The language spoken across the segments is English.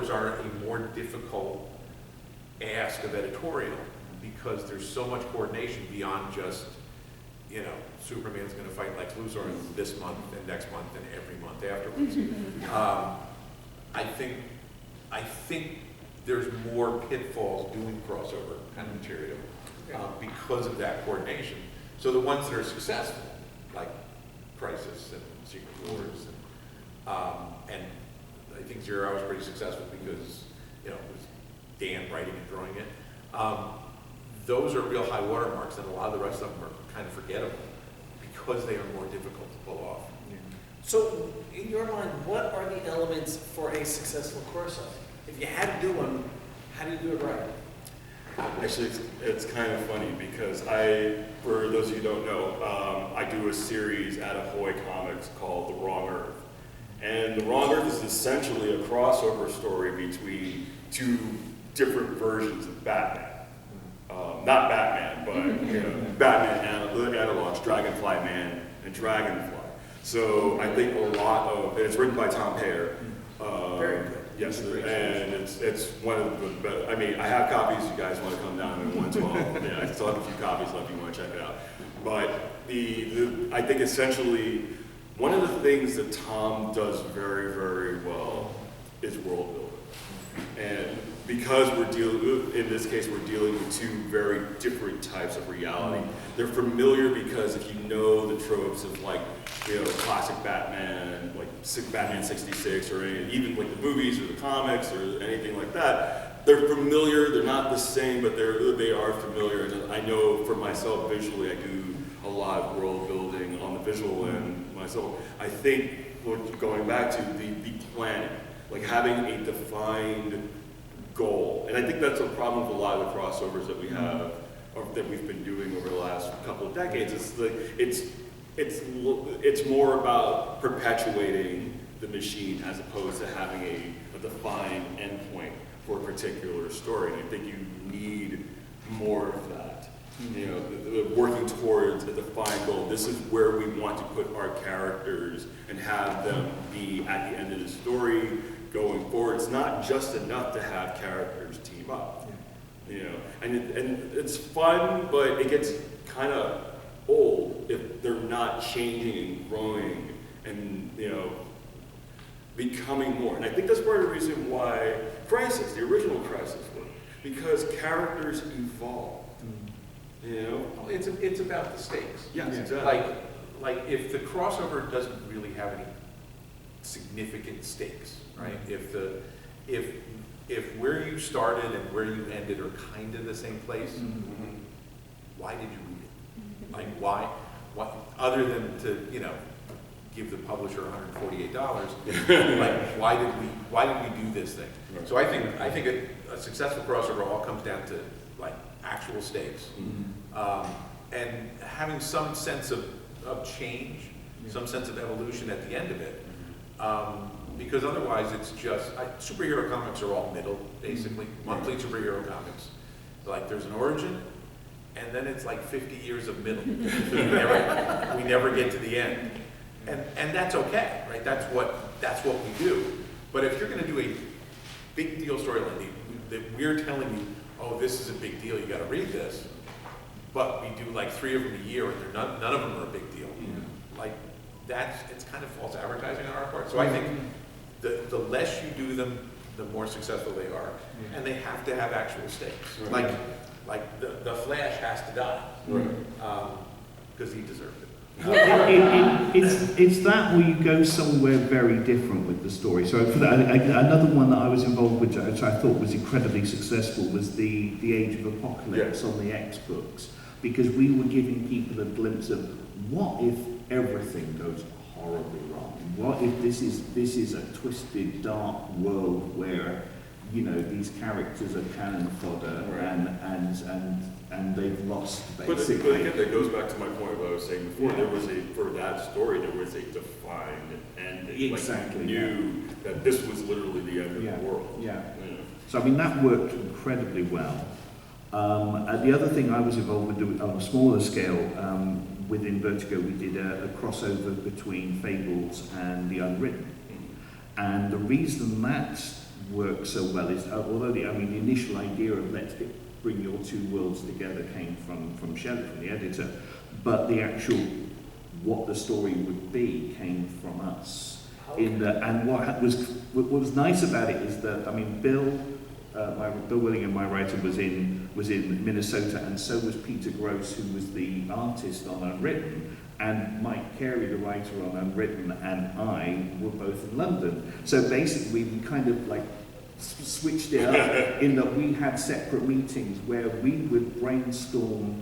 crossovers are a more difficult ask of editorial because there's so much coordination beyond just, you know, Superman's going to fight Lex Luthor this month and next month and every month afterwards. I think there's more pitfalls doing crossover kind of material because of that coordination. So the ones that are successful, like Crisis and Secret Wars, and I think Zero Hour was pretty successful because, you know, it was Dan writing and drawing it. Those are real high watermarks, and a lot of the rest of them are kind of forgettable because they are more difficult to pull off. Yeah. So, in your mind, what are the elements for a successful crossover? If you had to do one, how do you do it right? Actually, it's kind of funny because for those of you who don't know, I do a series at Ahoy Comics called The Wrong Earth. And The Wrong Earth is essentially a crossover story between two different versions of Batman. Not Batman, but you know, Batman analogs, Dragonfly Man and Dragonfly. So I think a lot of it's written by Tom Payer. Very good. Yes, and it's one of the best. I mean, I have copies. You guys want to come down in 112? Yeah, I still have a few copies left. If you want to check it out. But I think essentially one of the things that Tom does very, very well is world building, and because in this case, we're dealing with two very different types of reality. They're familiar because if you know the tropes of like, you know, classic Batman, like Batman 66, or even like the movies or the comics or anything like that, they're familiar. They're not the same, but they are familiar. And I know for myself visually, I do a lot of world building on the visual end myself. I think going back to the planning, like having a defined goal, and I think that's a problem with a lot of the crossovers that we have, or that we've been doing over the last couple of decades. It's more about perpetuating the machine as opposed to having a defined endpoint for a particular story. And I think you need more of that. You know, working towards a defined goal. This is where we want to put our characters and have them be at the end of the story. Going forward, it's not just enough to have characters team up, you know, and it's fun, but it gets kind of old if they're not changing and growing and, you know, becoming more. And I think that's part of the reason why Crisis, the original Crisis, worked, because characters evolve. You know, It's about the stakes. Yes, exactly. Like if the crossover doesn't really have any significant stakes, right? If where you started and where you ended are kind of the same place, why did you read it? Like why other than to, you know, give the publisher $148, like why did we do this thing? Right. So I think a successful crossover all comes down to like actual stakes, and having some sense of change, some sense of evolution at the end of it. Because otherwise it's just, superhero comics are all middle, basically, monthly superhero comics. Like there's an origin, and then it's like 50 years of middle. we never get to the end. And that's okay, right? That's what we do. But if you're gonna do a big deal storyline that we're telling you, oh, this is a big deal, you gotta read this, but we do like 3 of them a year and none of them are a big deal. Like it's kind of false advertising on our part. So I think the less you do them, the more successful they are. And they have to have actual stakes. Right. Like the Flash has to die. Because he deserved it. It's that or you go somewhere very different with the story. So for that, another one that I was involved with, which I thought was incredibly successful, was the Age of Apocalypse on the X books, because we were giving people a glimpse of what if everything goes horribly wrong. What if this is a twisted, dark world where, you know, these characters are cannon fodder and they've lost, basically. But again, that goes back to my point what I was saying before. For that story, there was a defined ending. Exactly. Like you knew that this was literally the end of the world. So I mean, that worked incredibly well. The other thing I was involved with on a smaller scale, within Vertigo, we did a crossover between Fables and The Unwritten. And the reason work so well is, although the initial idea of bring your two worlds together came from Shelley, from the editor, but the actual what the story would be came from us. And what was nice about it is that Bill Willingham, my writer, was in Minnesota, and so was Peter Gross, who was the artist on Unwritten, and Mike Carey, the writer on Unwritten, and I were both in London. So basically, we kind of like switched it up in that we had separate meetings where we would brainstorm,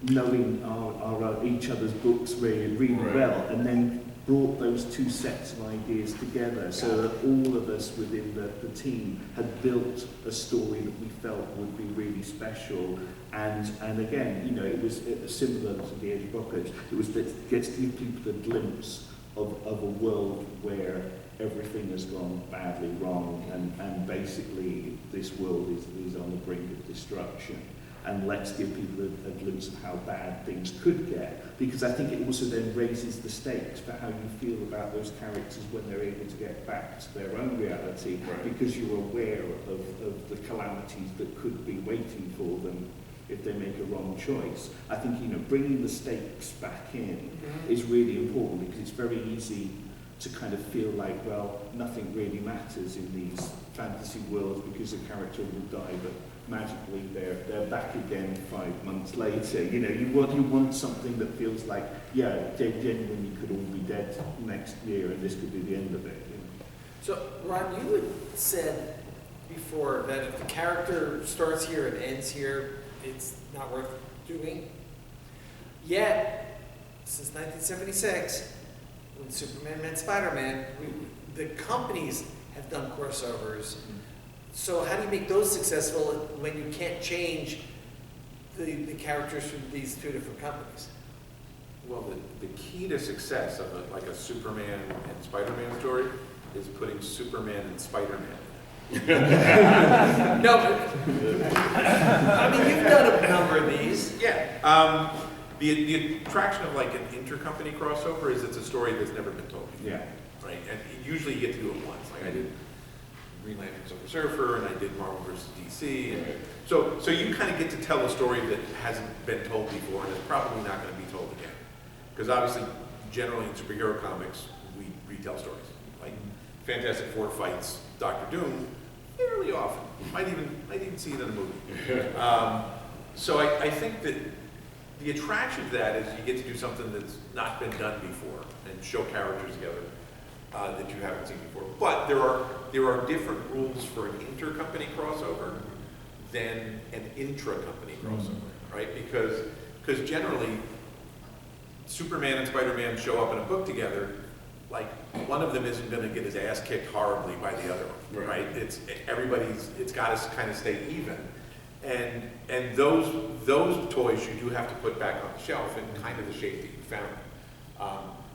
knowing our each other's books really well, and then brought those two sets of ideas together so that all of us within the team had built a story that we felt would be really special. And again, it was similar to The Age of Apocalypse. It was that it gets to give people a glimpse of a world where everything has gone badly wrong, and basically this world is on the brink of destruction. And let's give people a glimpse of how bad things could get, because I think it also then raises the stakes for how you feel about those characters when they're able to get back to their own reality, because you're aware of the calamities that could be waiting for them if they make a wrong choice. I think bringing the stakes back in is really important, because it's very easy to kind of feel like, well, nothing really matters in these fantasy worlds because the character will die, but magically they're back again 5 months later. You want something that feels like, genuinely could all be dead next year, and this could be the end of it. So, Ron, you had said before that if the character starts here and ends here, it's not worth doing. Yet, since 1976, when Superman met Spider-Man, the companies have done crossovers. So how do you make those successful when you can't change the characters from these two different companies? Well, the key to success of a Superman and Spider-Man story is putting Superman and Spider-Man. No, but, you've done a number of these. Yeah. The attraction of like an intercompany crossover is it's a story that's never been told before. Yeah. Right? And usually you get to do it once. Like I did Green Lantern Silver Surfer, and I did Marvel vs. DC. And so you kind of get to tell a story that hasn't been told before and is probably not going to be told again. Because obviously, generally in superhero comics, we retell stories. Like Fantastic Four fights Doctor Doom fairly often. Might even see it in a movie. So I think that the attraction to that is you get to do something that's not been done before and show characters together that you haven't seen before. But there are different rules for an intercompany crossover than an intra-company crossover, right? Because generally, Superman and Spider-Man show up in a book together, like one of them isn't going to get his ass kicked horribly by the other one, right? It's got to kind of stay even. And those toys you do have to put back on the shelf in kind of the shape that you found.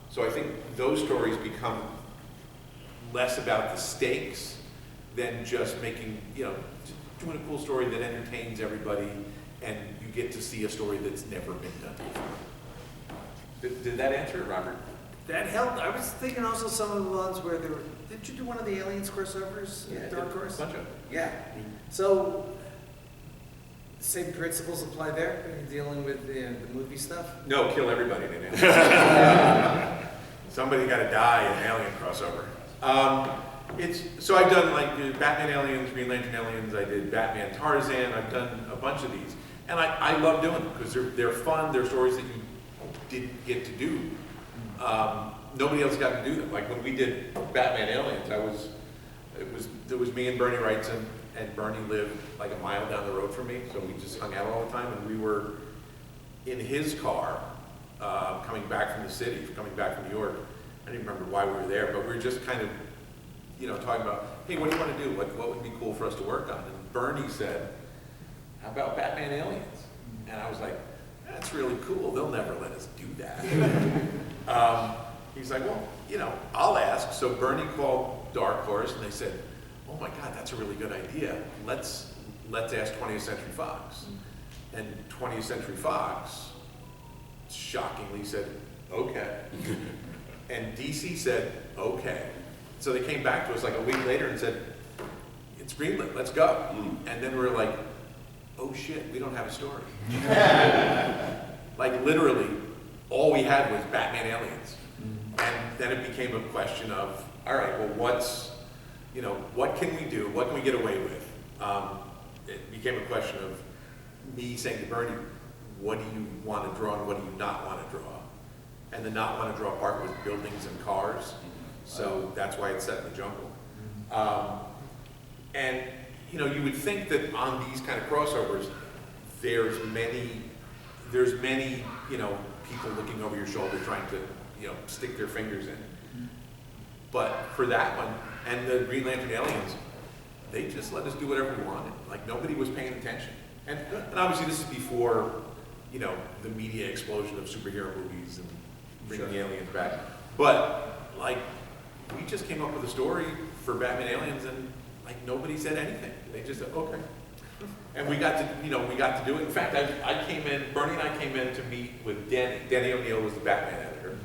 So I think those stories become less about the stakes than just making, doing a cool story that entertains everybody, and you get to see a story that's never been done before. Did that answer it, Robert? That helped. I was thinking also some of the ones where there were, didn't you do one of the Aliens crossovers? Yeah, Dark Horse? a bunch of them. Yeah. So, same principles apply there when you're dealing with the movie stuff? No, kill everybody in an alien. Somebody got to die in an alien crossover. So I've done like Batman Aliens, Green Lantern Aliens. I did Batman Tarzan. I've done a bunch of these, and I love doing them because they're fun. They're stories that you didn't get to do. Nobody else got to do them. Like when we did Batman Aliens, it was me and Bernie Wrightson, and Bernie lived like a mile down the road from me, so we just hung out all the time, and we were in his car coming back from the city, coming back from New York. I don't even remember why we were there, but we were just kind of, talking about, hey, what do you want to do? What would be cool for us to work on? And Bernie said, how about Batman Aliens? And I was like, that's really cool. They'll never let us do that. He's like, well, I'll ask. So Bernie called Dark Horse, and they said, oh my God, that's a really good idea. Let's ask 20th Century Fox. And 20th Century Fox shockingly said, okay. And DC said, okay. So they came back to us like a week later and said, it's greenlit, let's go. Mm. And then we're like, oh shit, we don't have a story. Like literally, all we had was Batman Aliens. And then it became a question of, all right, well, what can we do? What can we get away with? It became a question of me saying to Bernie, what do you want to draw and what do you not want to draw? And the not want to draw part was buildings and cars. So that's why it's set in the jungle. And you would think that on these kind of crossovers, there's many, people looking over your shoulder trying to, stick their fingers in. But for that one, and the Green Lantern Aliens, they just let us do whatever we wanted. Like nobody was paying attention. And obviously this is before, the media explosion of superhero movies and bringing the aliens back. But like, we just came up with a story for Batman Aliens and like nobody said anything. They just said, okay. And we got to do it. In fact, Bernie and I came in to meet with Denny. Denny O'Neil was the Batman editor.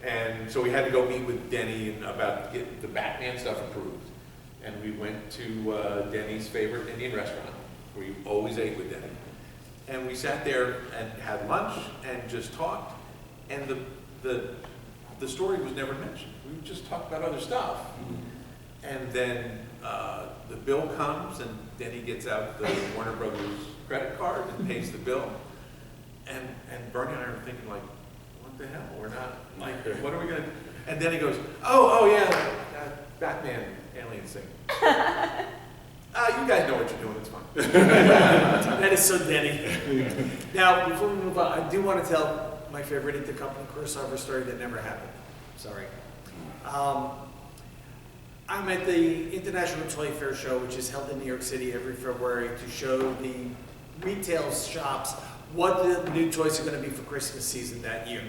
And so we had to go meet with Denny about getting the Batman stuff approved. And we went to Denny's favorite Indian restaurant. We always ate with Denny. And we sat there and had lunch and just talked. And the story was never mentioned. We just talked about other stuff. And then the bill comes and Denny gets out the Warner Brothers credit card and pays the bill. And Bernie and I are thinking like, what the hell? We're not, like, what are we gonna, and then he goes, oh yeah, that Batman Aliens thing. You guys know what you're doing, it's fine. That is so Denny. Now, before we move on, I do want to tell my favorite intercompany crossover story that never happened. Sorry. I'm at the International Toy Fair show, which is held in New York City every February to show the retail shops what the new toys are going to be for Christmas season that year.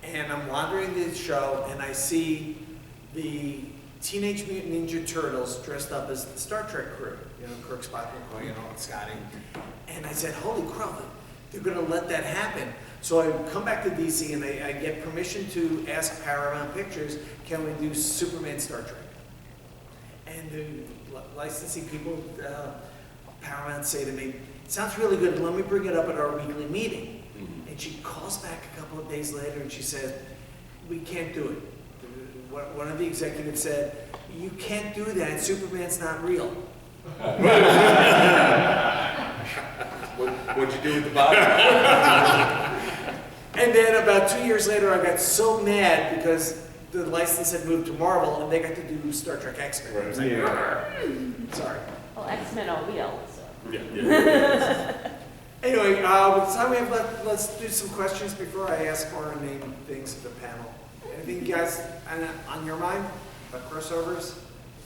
And I'm wandering the show and I see the Teenage Mutant Ninja Turtles dressed up as the Star Trek crew. Kirk, Spock, McCoy, and Scotty. And I said, holy crap, they're going to let that happen. So I come back to DC and I get permission to ask Paramount Pictures, can we do Superman Star Trek? And the licensing people, Paramount say to me, sounds really good, let me bring it up at our weekly meeting. Mm-hmm. And she calls back a couple of days later and she says, we can't do it. One of the executives said, you can't do that, Superman's not real. What'd you do with the body? And then about 2 years later, I got so mad because the license had moved to Marvel and they got to do Star Trek X-Men. Right. I was like, sorry. Well, X-Men are real, so. Yeah. Anyway, with the time we have left, let's do some questions before I ask our name things to the panel. Anything you guys on your mind about crossovers,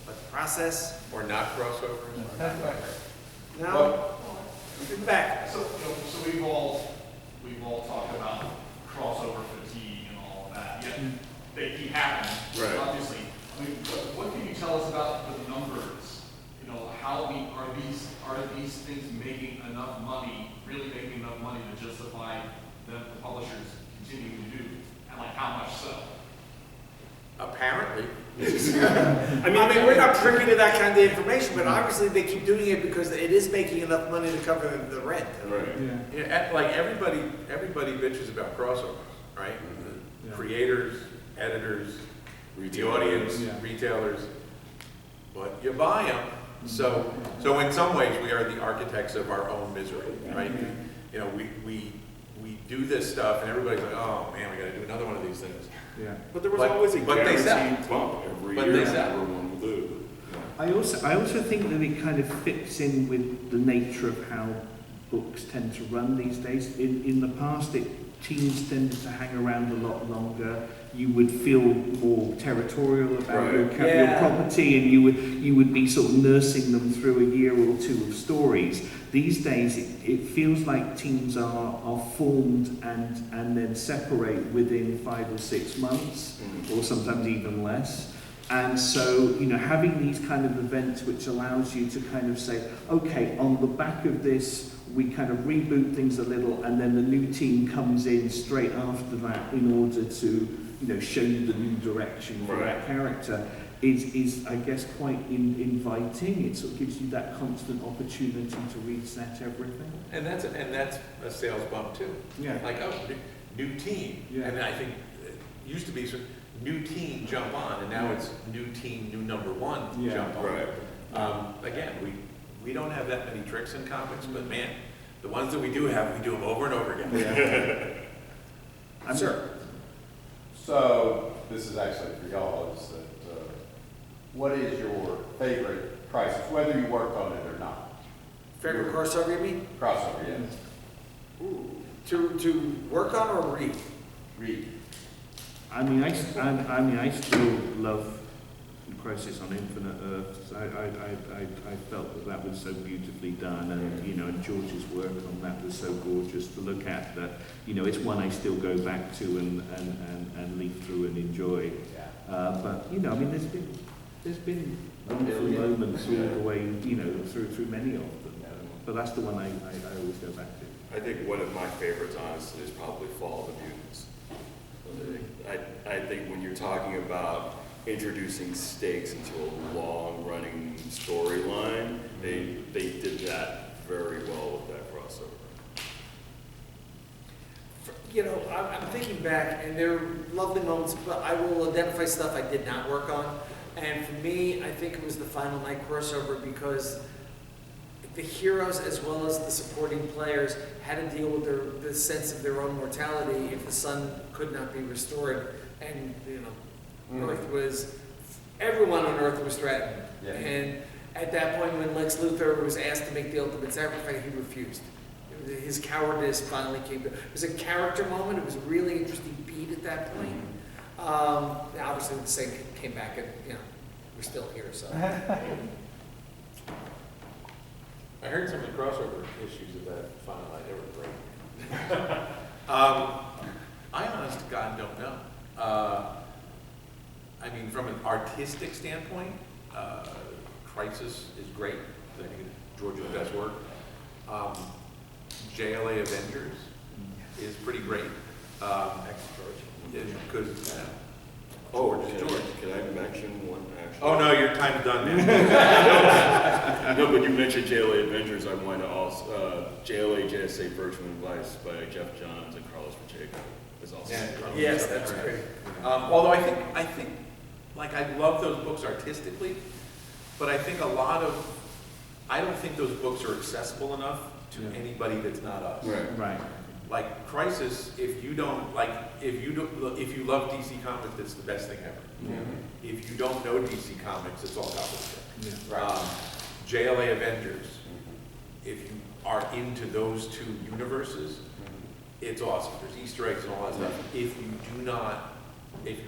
about the process? Or not crossovers? No? In the back. So we've all talked about crossover fatigue and all of that. Yet they keep happening. Right. Obviously. What can you tell us about the numbers? How are these things making enough money, really making enough money to justify the publishers continuing to do, and like how much so? Apparently. I mean, we're not privy to that kind of information, but obviously they keep doing it because it is making enough money to cover the rent. Right. Yeah, like everybody bitches about crossovers, right? The creators, editors, the audience, retailers, but you buy them. So in some ways we are the architects of our own misery, right? We do this stuff and everybody's like, oh man, we got to do another one of these things. Yeah. But there was always a they sell. guaranteed bump every But year. they sell. Everyone will do. I also think that it kind of fits in with the nature of how books tend to run these days. In the past, teams tended to hang around a lot longer. You would feel more territorial about your property, and you would be sort of nursing them through a year or two of stories. These days, it feels like teams are formed and then separate within 5 or 6 months, or sometimes even less. And so, having these kind of events which allows you to kind of say, okay, on the back of this, we kind of reboot things a little, and then the new team comes in straight after that in order to, show you the new direction for that character. is I guess quite inviting. It sort of gives you that constant opportunity to reset everything. And that's a sales bump too. Yeah. Like, oh, new team. Yeah. And I think it used to be sort of new team jump on, and now it's new team, new number one Yeah. jump on. Right. Again, we don't have that many tricks in comics, but man, the ones that we do have, we do them over and over again. Yeah. Sir, So, this is actually for y'all, is that, what is your favorite crisis, whether you worked on it or not? favorite crossover, you mean? Crossover, yes. Ooh. To work on or read? Read. I mean, I still love Crisis on Infinite Earths. I felt that was so beautifully done, and you know, and George's work on that was so gorgeous to look at. That you know, it's one I still go back to and leaf through and enjoy. But you know, I mean, there's been wonderful moments all the way, you know, through many of them. But that's the one I always go back to. I think one of my favorites, honestly, is probably Fall of the Mutants. I think when you're talking about introducing stakes into a long-running storyline, they did that very well with that crossover. You know, I'm thinking back, and there are lovely moments, but I will identify stuff I did not work on. And for me, I think it was the Final Night crossover, because the heroes as well as the supporting players had to deal with the sense of their own mortality if the sun could not be restored. And, you know, Earth was, everyone on Earth was threatened. Yeah. And at that point, when Lex Luthor was asked to make the ultimate sacrifice, he refused. His cowardice finally came to, it was a character moment. It was a really interesting beat at that point. Obviously the same came back, and, you know, we're still here, so. I heard some of the crossover issues of that Final Night. They were great. I honest to God don't know. I mean, from an artistic standpoint, Crisis is great. I think George's best work. JLA Avengers is pretty great. Because Oh, George is can George. Can I mention one actually? Oh no, your time's done now. No, but you mentioned JLA Avengers. I wanted to also JLA JSA Virtual Advice by Jeff Johns and Carlos Pacheco is also. Yes, that's great. Although I think, like, I love those books artistically, but I think I don't think those books are accessible enough to anybody that's not us. Right. Right. Like Crisis, if you love DC Comics, it's the best thing ever. If you don't know DC Comics, it's all gobbledygook. JLA Avengers, if you are into those two universes, it's awesome. There's Easter eggs and all that stuff. If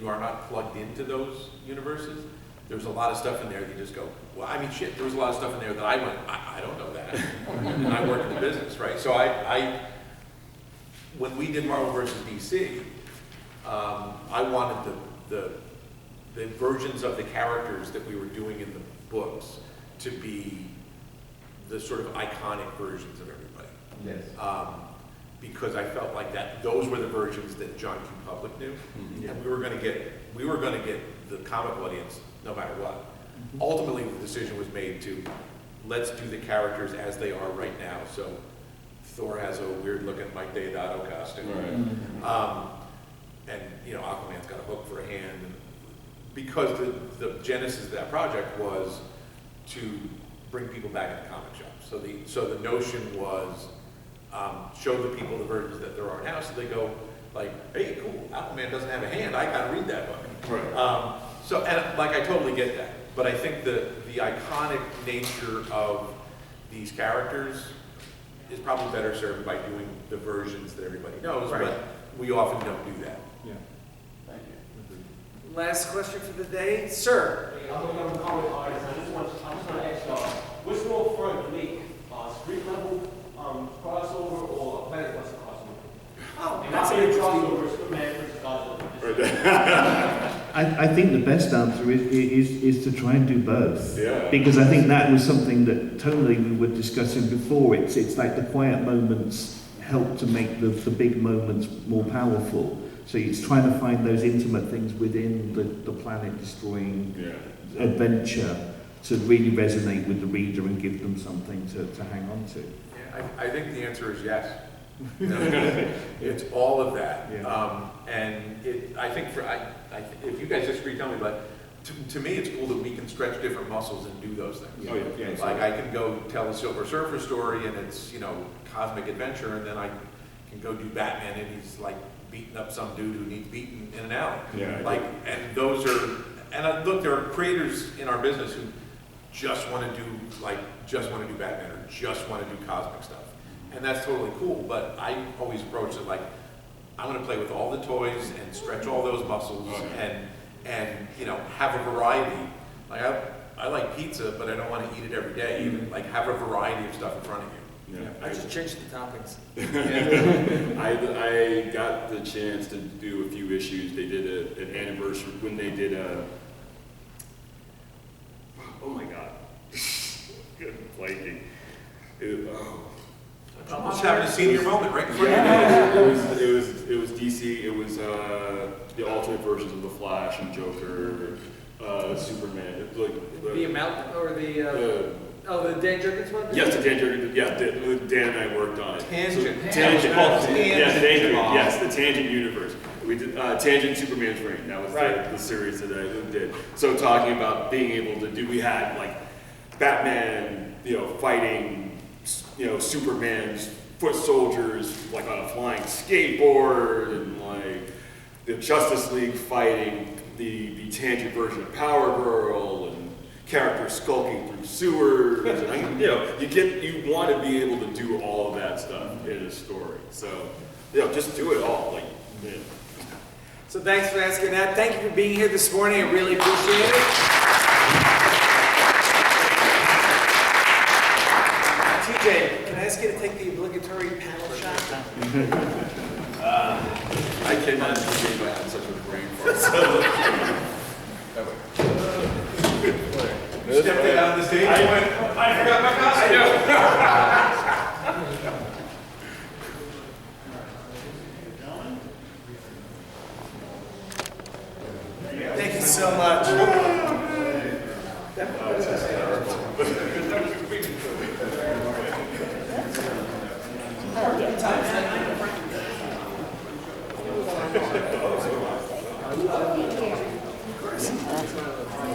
you are not plugged into those universes, there's a lot of stuff in there that you just go, well, I mean, shit, there was a lot of stuff in there that I went, I don't know that. And I work in the business, right? So when we did Marvel versus DC, I wanted the versions of the characters that we were doing in the books to be the sort of iconic versions of everybody. Yes. Because I felt like those were the versions that John Q. Public knew, and we were going to get the comic audience no matter what. Ultimately, the decision was made to let's do the characters as they are right now. So Thor has a weird-looking Mike Deodato costume, and you know, Aquaman's got a hook for a hand, and because the genesis of that project was to bring people back into comic shops. So the notion was show the people the versions that there are now, so they go like, hey, cool, Aquaman doesn't have a hand, I gotta read that book. Right. And like, I totally get that, but I think the iconic nature of these characters is probably better served by doing the versions that everybody knows, but we often don't do that. Yeah. Thank you. Last question for the day, sir. I'm a comic artist. I just want to ask y'all, which more fun to make, street level crossover or Planet Buster crossover? Oh, And that's how an many interesting. crossover Superman versus Godzilla? I think the best answer is to try and do both. Yeah. Because I think that was something that totally we were discussing before. It's like the quiet moments help to make the big moments more powerful. So it's trying to find those intimate things within the planet destroying adventure to really resonate with the reader and give them something to hang on to. Yeah, I think the answer is yes. It's all of that. Yeah. And I think if you guys disagree, tell me, but to me, it's cool that we can stretch different muscles and do those things. Oh, yeah. Like I can go tell a Silver Surfer story and it's, cosmic adventure, and then I can go do Batman and he's like beating up some dude who needs beaten in an alley. Yeah. And those are, look, there are creators in our business who just want to do Batman or just want to do cosmic stuff. And that's totally cool, but I always approach it like, I want to play with all the toys and stretch all those muscles and have a variety. Like I like pizza, but I don't want to eat it every day. Even like have a variety of stuff in front of you. Yeah. I just changed the toppings. I got the chance to do a few issues. They did an anniversary when they did oh my god, good blanking. Just having a senior moment right in front of you. It was DC. It was the alternate versions of the Flash and Joker, Superman. It was like The amount, or the Dan Jurgens one? yes, the Dan Jurgens. Yeah, Dan and I worked on it. Tangent. Tangent. Yes, thank you. Tangent. Yes, the Tangent universe. We did Tangent Superman's Reign. That was the series that I did. So talking about being able to do, we had like Batman, fighting, Superman's foot soldiers like on a flying skateboard, and like the Justice League fighting the Tangent version of Power Girl, and characters skulking through sewers. And, you want to be able to do all of that stuff in a story. So, just do it all. Like, man. So thanks for asking that. Thank you for being here this morning. I really appreciate it. TJ, can I ask you to take the obligatory panel shot? I cannot believe I had such a brain fart. Stepped it on the stage. I forgot my costume. Thank you so much.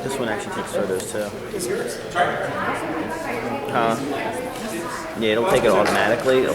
This one actually takes photos too. It's yours. Huh? Yeah, it'll take it automatically. It'll